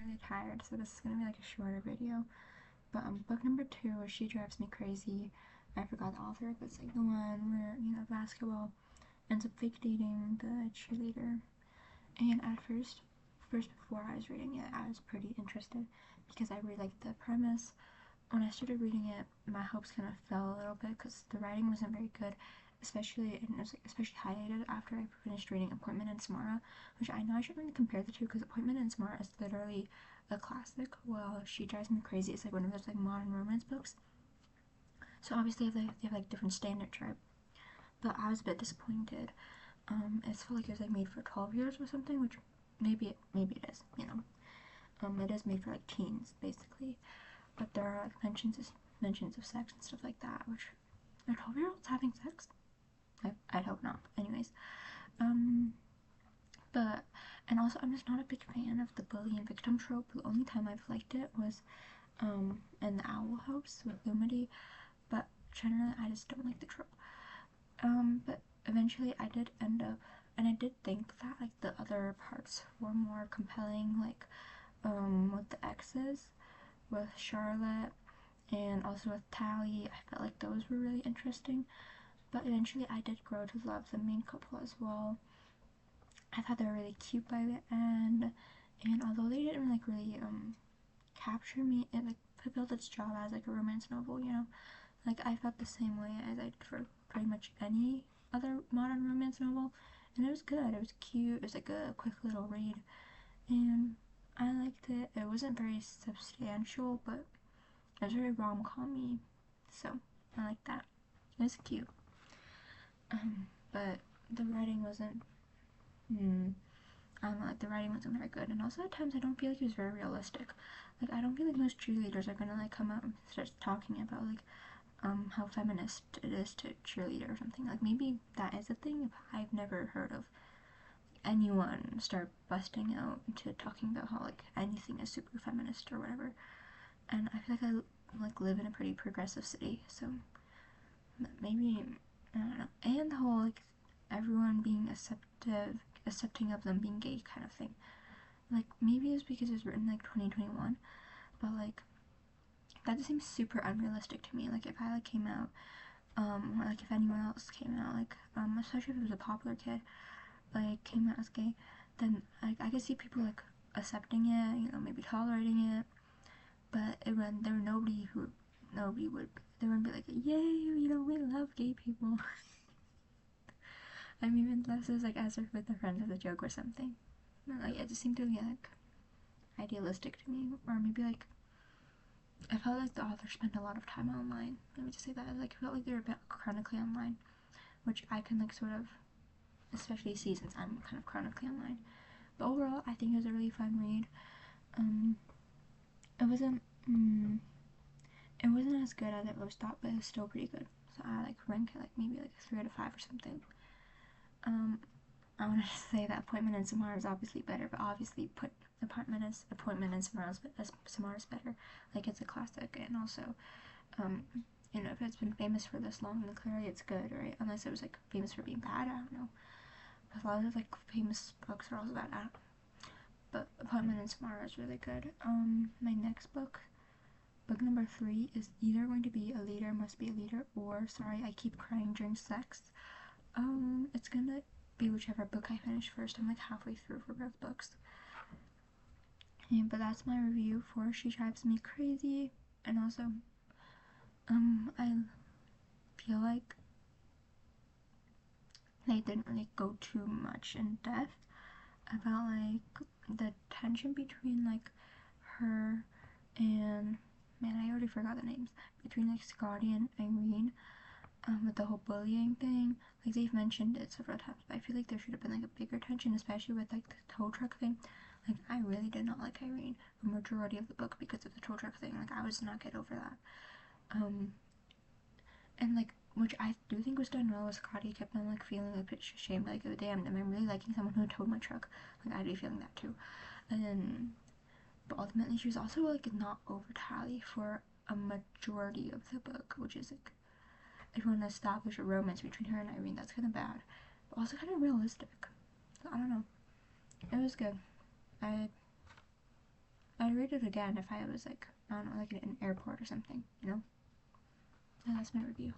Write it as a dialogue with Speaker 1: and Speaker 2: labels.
Speaker 1: really tired, so this is gonna be like a shorter video. But book number 2 is She Drives Me Crazy. I forgot the author, but it's like the one where, you know, basketball ends up fake dating the cheerleader. And at first before I was reading it, I was pretty interested because I really liked the premise. When I started reading it, my hopes kind of fell a little bit because the writing wasn't very good, especially and it was like especially highlighted after I finished reading Appointment in Samara, which I know I shouldn't really compare the two because Appointment in Samara is literally a classic, while She Drives Me Crazy is like one of those like modern romance books. So obviously they have like different standards, right? But I was a bit disappointed. It felt like it was like made for 12-year-olds or something, which maybe it is, you know. It is made for like teens basically, but there are like mentions of sex and stuff like that, which are 12-year-olds having sex? I'd hope not. Anyways, um, but and also I'm just not a big fan of the bully and victim trope. The only time I've liked it was in the Owl House with Lumity, but generally I just don't like the trope. But eventually I did end up, and I did think that like the other parts were more compelling, like with the exes, with Charlotte, and also with Tally. I felt like those were really interesting. But eventually I did grow to love the main couple as well. I thought they were really cute by the end, and although they didn't like really capture me, it like fulfilled its job as like a romance novel, you know. Like I felt the same way as I did for pretty much any other modern romance novel, and it was good. It was cute. It was like a quick little read, and I liked it. It wasn't very substantial, but it was very rom-com-y, so I like that. It was cute. But the writing wasn't. I don't know, like the writing wasn't very good, and also at times I don't feel like it was very realistic. Like I don't feel like most cheerleaders are gonna like come out and start talking about like how feminist it is to cheerleader or something. Like maybe that is a thing, but I've never heard of anyone start busting out into talking about how like anything is super feminist or whatever. And I feel like I like live in a pretty progressive city, so maybe I don't know. And the whole like everyone being accepting of them being gay kind of thing. Like maybe it's because it was written like 2021, but like that seems super unrealistic to me. Like if I like came out, or like if anyone else came out, like especially if it was a popular kid, like came out as gay, then like I could see people like accepting it, you know, maybe tolerating it, but it when there nobody would they wouldn't be like, yay, you know, we love gay people. I mean, this is like as if with their friends as a joke or something. Like it just seemed really like idealistic to me, or maybe like I felt like the author spent a lot of time online. Let me just say that. Like I felt like they were a bit chronically online, which I can like sort of, especially see since I'm kind of chronically online. But overall, I think it was a really fun read. Um, it wasn't it wasn't as good as it was thought, but it was still pretty good. So I like rank it like maybe like a 3 out of 5 or something. I want to say that Appointment in Samara is obviously better, but obviously put Appointment in Samara is better. Like it's a classic, and also, um, you know, if it's been famous for this long, then clearly it's good, right? Unless it was like famous for being bad, I don't know. But a lot of like famous books are also bad. But Appointment in Samara is really good. My next book number 3 is either going to be A Leader Must Be a Leader or Sorry I Keep Crying During Sex. It's gonna be whichever book I finish first. I'm like halfway through for both books. But that's my review for She Drives Me Crazy. And also, I feel like they didn't really go too much in depth about like the tension between like her and, man, I already forgot the names, between like Scotty and Irene, with the whole bullying thing. Like they've mentioned it several times, but I feel like there should have been like a bigger tension, especially with like the tow truck thing. Like I really did not like Irene the majority of the book because of the tow truck thing. Like I was not get over that. And like which I do think was done well was Scotty kept on like feeling a bit ashamed, like, oh damn, am I really liking someone who towed my truck? Like I'd be feeling that too. And then, but ultimately she was also like not over Tally for a majority of the book, which is like if you want to establish a romance between her and Irene, that's kind of bad, but also kind of realistic. So I don't know. It was good. I I'd read it again if I was like, I don't know, like in an airport or something, you know? So that's my review.